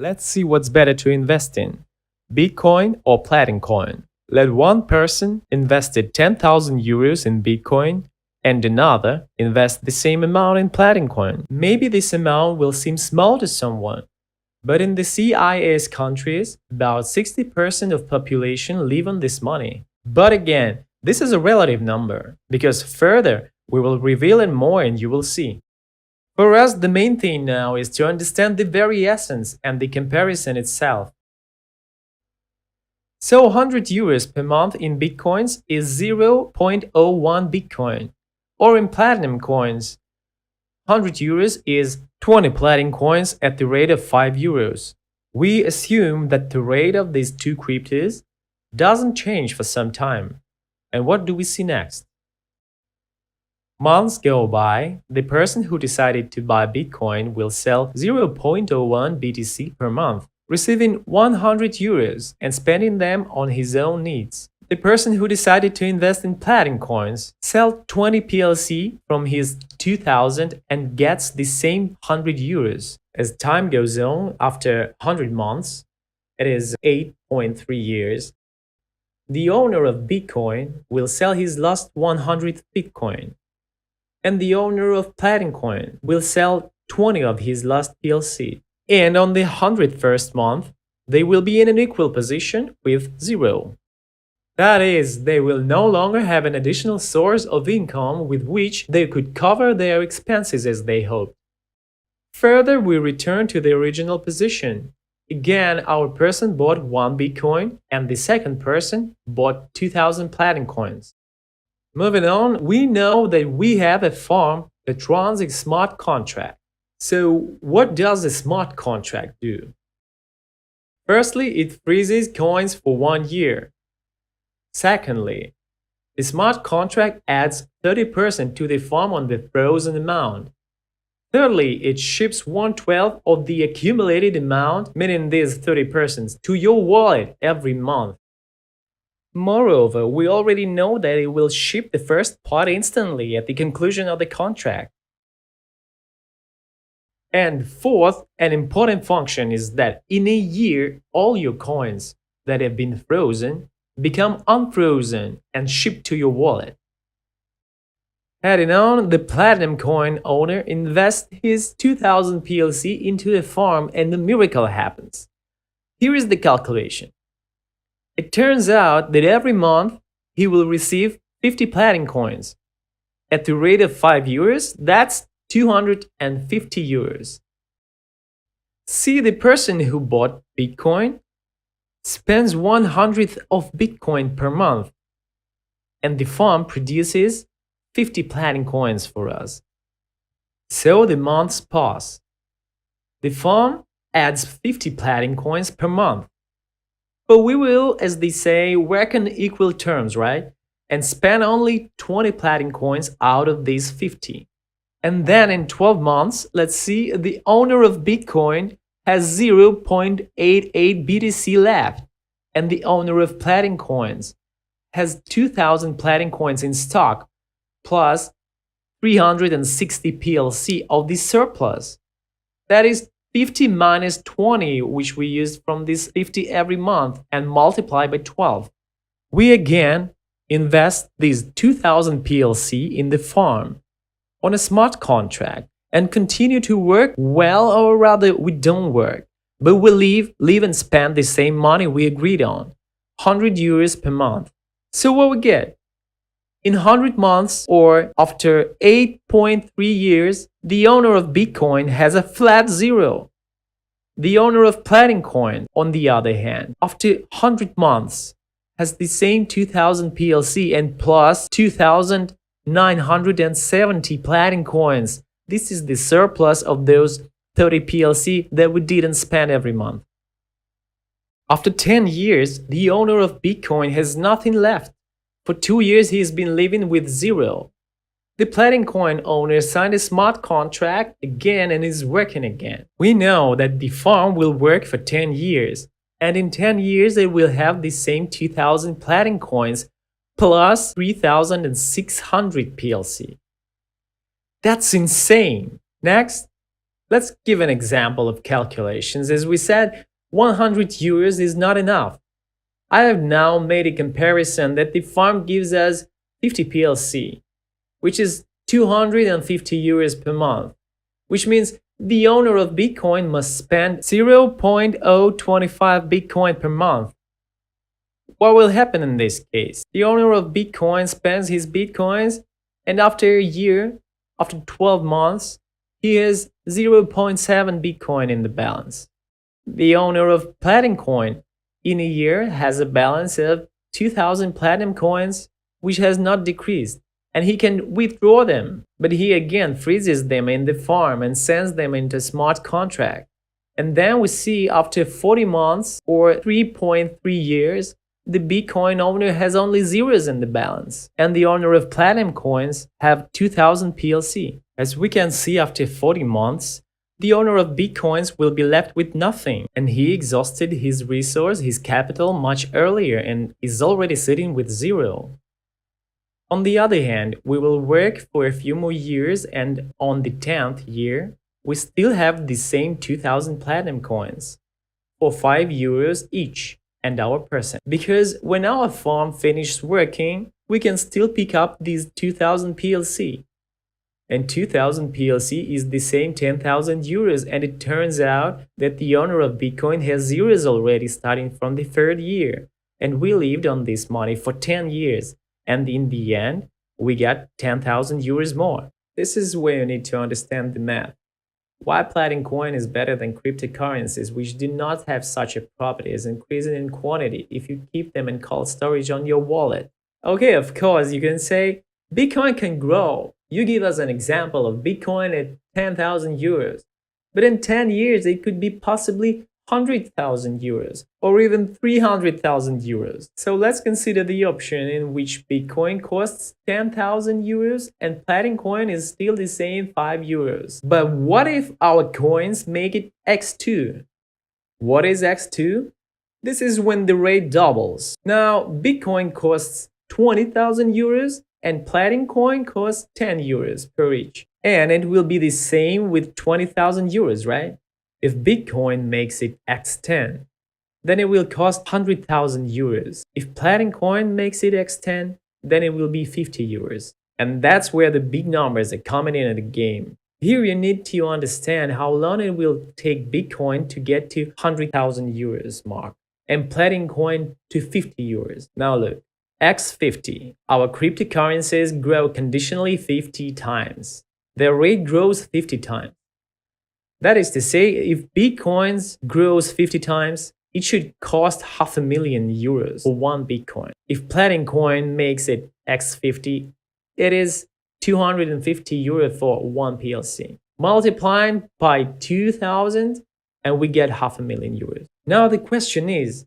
Let's see what's better to invest in, Bitcoin or PlatinCoin. Let one person invested 10,000 euros in Bitcoin and another invest the same amount in PlatinCoin. Maybe this amount will seem small to someone, but in the CIS countries, about 60% of population live on this money. But again, this is a relative number, because further we will reveal it more and you will see. For us, the main thing now is to understand the very essence and the comparison itself. So 100 euros per month in Bitcoins is 0.01 Bitcoin, or in Platinum coins, 100 euros is 20 Platinum coins at the rate of 5 euros. We assume that the rate of these two cryptos doesn't change for some time. And what do we see next? Months go by, the person who decided to buy Bitcoin will sell 0.01 BTC per month, receiving 100 euros and spending them on his own needs. The person who decided to invest in Platinum coins sells 20 PLC from his 2000 and gets the same 100 euros. As time goes on, after 100 months, it is 8.3 years, the owner of Bitcoin will sell his last 100th Bitcoin, and the owner of PlatinCoin will sell 20 of his last PLC. And on the 101st month, they will be in an equal position with 0. That is, they will no longer have an additional source of income with which they could cover their expenses as they hoped. Further, we return to the original position. Again, our person bought 1 Bitcoin and the second person bought 2000 Platinum coins. Moving on, we know that we have a farm that runs a smart contract. So what does a smart contract do? Firstly, it freezes coins for 1 year. Secondly, the smart contract adds 30% to the farm on the frozen amount. Thirdly, it ships 1/12 of the accumulated amount, meaning these 30%, to your wallet every month. Moreover, we already know that it will ship the first part instantly at the conclusion of the contract. And fourth, an important function is that in a year, all your coins that have been frozen become unfrozen and shipped to your wallet. Adding on, the Platinum coin owner invests his 2000 PLC into the farm and the miracle happens. Here is the calculation. It turns out that every month he will receive 50 Platinum coins. At the rate of 5 euros, that's 250 euros. See, the person who bought Bitcoin spends 1/100th of Bitcoin per month, and the farm produces 50 Platinum coins for us. So the months pass. The farm adds 50 Platinum coins per month. But we will, as they say, work on equal terms, right? And spend only 20 Platinum coins out of these 50. And then in 12 months, let's see, the owner of Bitcoin has 0.88 BTC left, and the owner of Platinum coins has 2000 Platinum coins in stock, plus 360 PLC of the surplus. That is 50 minus 20, which we use from this 50 every month, and multiply by 12. We again invest these 2000 PLC in the farm on a smart contract and continue to work, well, or rather we don't work, but we live and spend the same money we agreed on, 100 euros per month. So what we get? In 100 months, or after 8.3 years, the owner of Bitcoin has a flat 0. The owner of PlatinCoin, on the other hand, after 100 months, has the same 2000 PLC and plus 2,970 Platinum coins. This is the surplus of those 30 PLC that we didn't spend every month. After 10 years, the owner of Bitcoin has nothing left. For 2 years, he has been living with 0. The Platinum coin owner signed a smart contract again and is working again. We know that the farm will work for 10 years, and in 10 years it will have the same 2000 Platinum coins plus 3600 PLC. That's insane! Next, Let's give an example of calculations. As we said, 100 euros is not enough. I have now made a comparison that the farm gives us 50 PLC, which is 250 euros per month, which means the owner of Bitcoin must spend 0.025 Bitcoin per month. What will happen in this case? The owner of Bitcoin spends his Bitcoins, and after a year, after 12 months, he has 0.7 Bitcoin in the balance. The owner of PlatinCoin in a year has a balance of 2,000 platinum coins, which has not decreased, and he can withdraw them, but he again freezes them in the farm and sends them into a smart contract. And then we see after 40 months or 3.3 years, the Bitcoin owner has only zeros in the balance, and the owner of platinum coins have 2,000 PLC. As we can see, after 40 months, the owner of Bitcoins will be left with nothing, and he exhausted his resource, his capital, much earlier and is already sitting with zero. On the other hand, we will work for a few more years, and on the 10th year, we still have the same 2,000 platinum coins for 5 euros each and our percent. Because when our farm finishes working, we can still pick up these 2,000 PLC. And 2,000 PLC is the same 10,000 euros, and it turns out that the owner of Bitcoin has zeros already starting from the 3rd year. And we lived on this money for 10 years. And in the end, we got 10,000 euros more. This is where you need to understand the math. Why PlatinCoin is better than cryptocurrencies, which do not have such a property as increasing in quantity if you keep them in cold storage on your wallet. Okay, of course, you can say, Bitcoin can grow. You give us an example of Bitcoin at 10,000 euros. But in 10 years, it could be possibly 100,000 euros or even 300,000 euros. So let's consider the option in which Bitcoin costs 10,000 euros and PlatinCoin is still the same 5 euros. But what if our coins make it x2? What is x2? This is when the rate doubles. Now, Bitcoin costs 20,000 euros and PlatinCoin costs 10 euros per each. And it will be the same with 20,000 euros, right? If Bitcoin makes it x10, then it will cost 100,000 euros. If PlatinCoin makes it x10, then it will be 50 euros. And that's where the big numbers are coming in at the game. Here you need to understand how long it will take Bitcoin to get to 100,000 euros mark and PlatinCoin to 50 euros. Now look, x50, our cryptocurrencies grow conditionally 50 times. Their rate grows 50 times. That is to say, if Bitcoins grows 50 times, it should cost 500,000 euros for one Bitcoin. If PlatinCoin makes it x50, it is 250 euro for one PLC. Multiplying by 2,000 and we get 500,000 euros. Now the question is,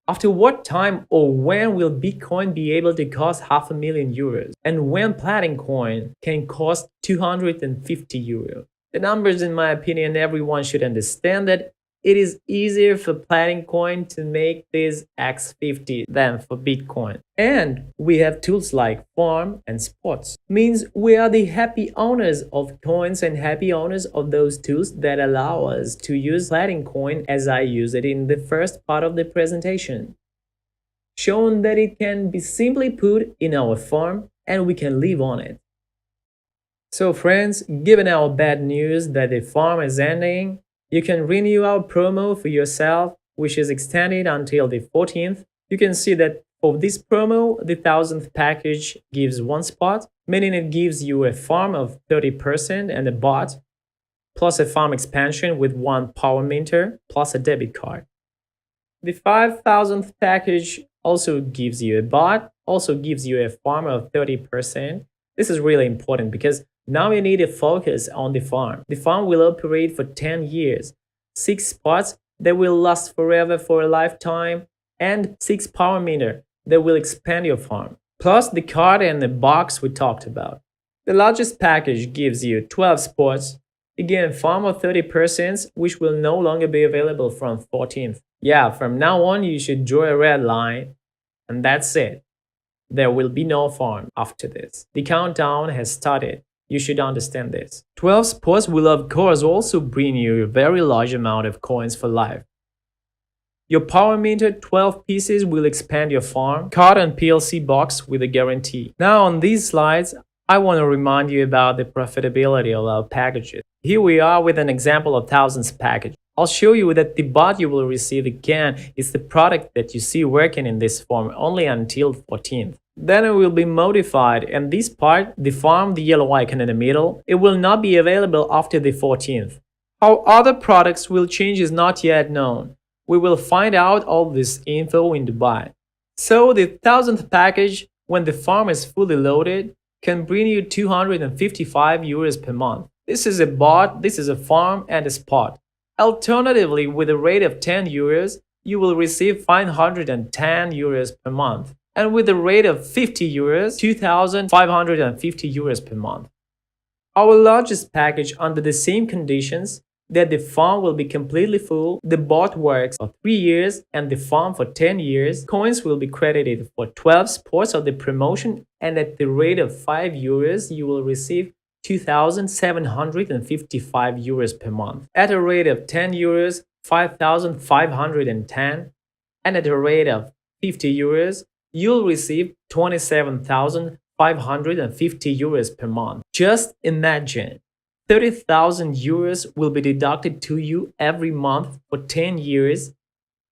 after what time or when will Bitcoin be able to cost 500,000 euros? And when PlatinCoin can cost 250 euros? The numbers, in my opinion, everyone should understand that it is easier for PlatinCoin to make this x50 than for Bitcoin. And we have tools like farm and spots. Means we are the happy owners of coins and happy owners of those tools that allow us to use PlatinCoin as I use it in the first part of the presentation. Shown that it can be simply put in our farm and we can live on it. So friends, given our bad news that the farm is ending, you can renew our promo for yourself, which is extended until the 14th. You can see that for this promo, the 1000th package gives one spot, meaning it gives you a farm of 30% and a bot, plus a farm expansion with one power minter, plus a debit card. The 5000th package also gives you a bot, also gives you a farm of 30%. This is really important because now you need to focus on the farm. The farm will operate for 10 years, 6 spots that will last forever for a lifetime, and 6 power meter that will expand your farm, plus the card and the box we talked about. The largest package gives you 12 spots, again farm of 30%, which will no longer be available from 14th. Yeah, from now on you should draw a red line, and that's it. There will be no farm after this. The countdown has started. You should understand this. 12 spots will of course also bring you a very large amount of coins for life. Your power meter 12 pieces will expand your farm. Card and PLC box with a guarantee. Now on these slides, I want to remind you about the profitability of our packages. Here we are with an example of thousands package. I'll show you that the bot you will receive again is the product that you see working in this form only until 14th. Then it will be modified, and this part, the farm, the yellow icon in the middle, it will not be available after the 14th. How other products will change is not yet known. We will find out all this info in Dubai. So the 1000th package, when the farm is fully loaded, can bring you 255 euros per month. This is a bot, this is a farm and a spot. Alternatively, with a rate of 10 euros, you will receive 510 euros per month. And with a rate of 50 euros, 2,550 euros per month. Our largest package under the same conditions that the farm will be completely full, the bot works for 3 years and the farm for 10 years, coins will be credited for 12 spots of the promotion, and at the rate of 5 euros, you will receive 2,755 euros per month. At a rate of 10 euros, 5,510, and at a rate of 50 euros, you'll receive 27,550 euros per month. Just imagine, 30,000 euros will be deducted to you every month for 10 years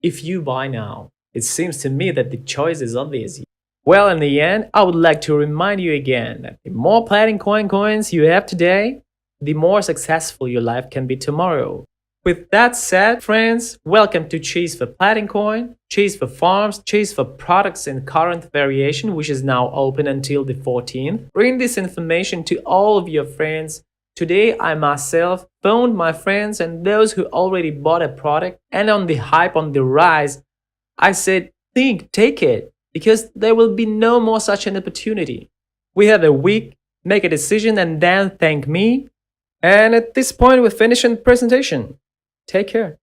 if you buy now. It seems to me that the choice is obvious. Well, in the end, I would like to remind you again that the more PlatinCoin coins you have today, the more successful your life can be tomorrow. With that said, friends, welcome to Chase for PlatinCoin, Chase for Farms, Chase for Products in current variation, which is now open until the 14th. Bring this information to all of your friends. Today, I myself phoned my friends and those who already bought a product, and on the hype on the rise, I said, take it, because there will be no more such an opportunity. We have a week, make a decision, and then thank me. And at this point, we're finishing the presentation. Take care.